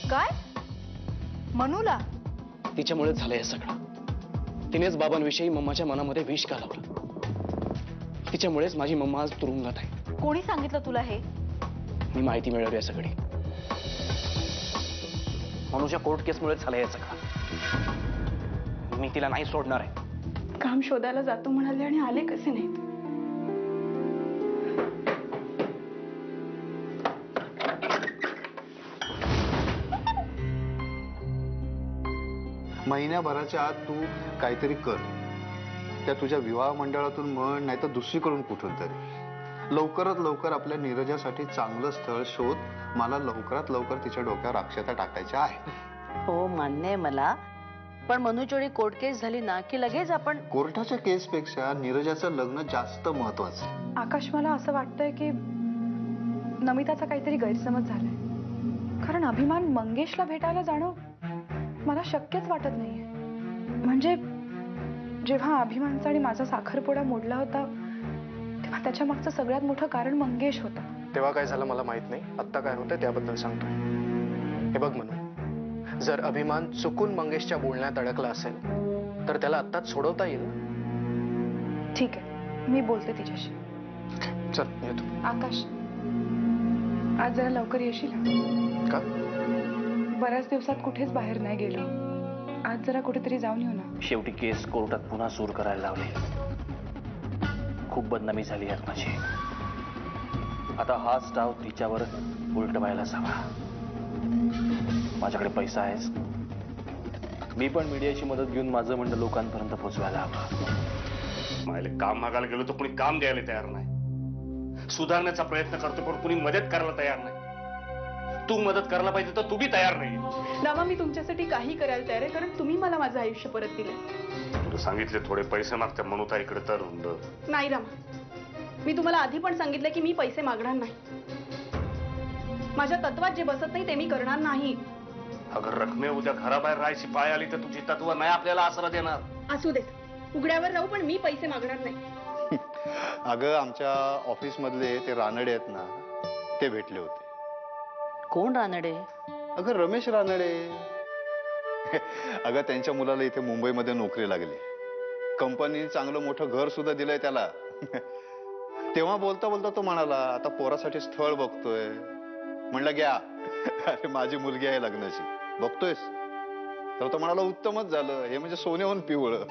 काय? मनूला? तिच्यामुळेच झालंय हे सगळं. तिनेच बाबांविषयी मम्माच्या मनामध्ये विष घालवलं. तिच्यामुळेच माझी मम्मा आज तुरुंगात आहे. कोणी सांगितलं तुला हे? मी माहिती मिळवली आहे सगळी. मनूच्या कोर्ट केसमुळेच झालंय हे सगळं. मी तिला नाही सोडणार आहे. काम शोधायला जातो म्हणाले आणि आले कसे नाहीत? महिन्याभराच्या आत तू काहीतरी कर. त्या तुझ्या विवाह मंडळातून म्हण, नाही तर दुसरीकडून कुठून तरी. लवकरात लवकर आपल्या नीरजासाठी चांगलं स्थळ शोध. मला लवकरात लवकर तिच्या डोक्यावर अक्षता टाकायच्या आहे. हो मान्य आहे मला, पण मनूचोरी कोर्ट केस झाली ना की लगेच आपण. कोर्टाच्या केसपेक्षा नीरजाचं लग्न जास्त महत्वाचं. आकाश, मला असं वाटतंय की नमिताचा काहीतरी गैरसमज झालाय. कारण अभिमान मंगेशला भेटायला जाणं मला शक्यच वाटत नाहीये. म्हणजे जेव्हा अभिमानचा आणि माझा साखरपुडा मोडला होता तेव्हा त्याच्या मागचं सगळ्यात मोठं कारण मंगेश होता. तेव्हा काय झालं मला माहित नाही, आत्ता काय होतंय त्याबद्दल सांगतोय. हे बघ मनू, जर अभिमान चुकून मंगेशच्या बोलण्यात अडकला असेल तर त्याला आत्ताच सोडवता येईल. ठीक आहे, मी बोलते तिच्याशी. चल येतो. आकाश, आज जरा लवकर येशील? का? बऱ्याच दिवसात कुठेच बाहेर नाही गेलो. आज जरा कुठेतरी जाऊन येऊ ना. शेवटी केस कोर्टात पुन्हा सूर करायला लावली. खूप बदनामी झाली यात माझी. आता हाच डाव तिच्यावर उलट व्हायलाच हवा. माझ्याकडे पैसा आहेच. मी पण मीडियाची मदत घेऊन माझं म्हणणं लोकांपर्यंत पोहोचवायला हवं. मला काम मागायला गेलो तर कुणी काम द्यायला तयार नाही. सुधारण्याचा प्रयत्न करतो पण कुणी मदत करायला तयार नाही. तू मदत करायला पाहिजे तर तू बी तयार नाही. रामा, मी तुमच्यासाठी काही करायला तयार आहे, कारण तुम्ही मला माझं आयुष्य परत दिलं. तुला सांगितले थोडे पैसे मागत्या मनूताईकडे तर. नाही रामा, मी तुम्हाला आधी पण सांगितलं की मी पैसे मागणार नाही. माझ्या तत्वात जे बसत नाही ते मी करणार नाही. अगर रकमे उद्या घराबाहेर राहायची पाय आली तर तुझी तत्व नाही आपल्याला आसरा देणार. असू देत, उघड्यावर राहू, पण मी पैसे मागणार नाही. अगं, आमच्या ऑफिस मधले ते रानडे आहेत ना, ते भेटले होते. कोण रानडे? अगं, रमेश रानडे. अगं, त्यांच्या मुलाला इथे मुंबईमध्ये नोकरी लागली. कंपनीने चांगलं मोठं घर सुद्धा दिलंय त्याला. तेव्हा बोलता बोलता तो म्हणाला, आता पोरासाठी स्थळ बघतोय. म्हणलं घ्या. अरे, माझी मुलगी आहे लग्नाची, बघतोयस? तर तो म्हणाला उत्तमच झालं, हे म्हणजे सोन्याहून पिवळं.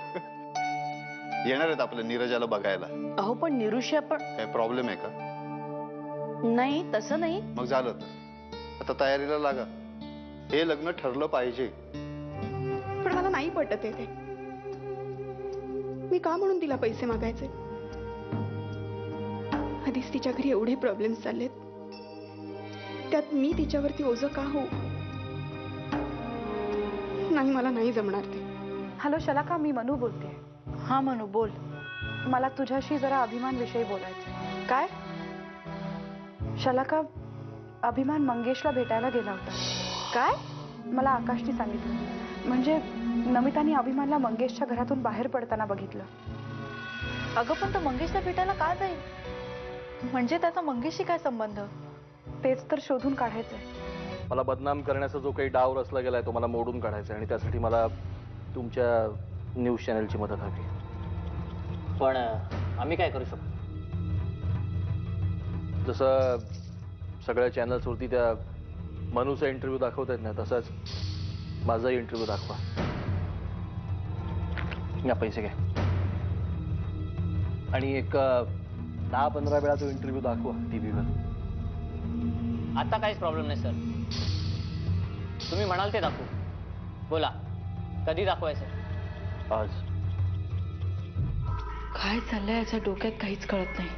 येणार आहेत आपल्या नीरजाला बघायला. अहो पण निरुषी आपण. काय प्रॉब्लेम आहे का? नाही तसं नाही. मग झालं तर आता तयारीला लागा. हे लग्न ठरलं पाहिजे. पण मला नाही पटत ते. मी का म्हणून तिला पैसे मागायचे? आधीच तिच्या घरी एवढे प्रॉब्लेम्स चाललेत, त्यात मी तिच्यावरती ओझं का होऊ? नाही, मला नाही जमणार ते. हॅलो शलाका, मी मनू बोलते. हा मनू बोल. मला तुझ्याशी जरा अभिमान विषयी बोलायचं. काय? शलाका, अभिमान मंगेशला भेटायला गेला होता. काय? मला आकाशने सांगितलं. म्हणजे नमिताने अभिमानला मंगेशच्या घरातून बाहेर पडताना बघितलं. अगं पण तो मंगेशला भेटायला का जाईल? म्हणजे त्याचा मंगेशशी काय संबंध? तेच तर शोधून काढायचंय. मला बदनाम करण्याचा जो काही डाव रचला गेलाय तो मला मोडून काढायचा आणि त्यासाठी मला तुमच्या न्यूज चॅनलची मदत हवी. पण आम्ही काय करू शकतो? जसं सगळ्या चॅनल्सवरती त्या मनूचा इंटरव्ह्यू दाखवत ना, तसाच माझाही इंटरव्ह्यू दाखवा. या पैसे घ्या आणि एक 10-15 वेळा तो इंटरव्ह्यू दाखवा टीव्हीवर. आता काहीच प्रॉब्लेम नाही सर, तुम्ही म्हणाल ते दाखवू. बोला, कधी दाखवायचं? आज. काय चाललंय याच्या डोक्यात काहीच कळत नाही.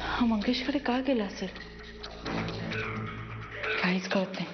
हा मंगेशकडे का गेला असेल? काहीच कळत नाही.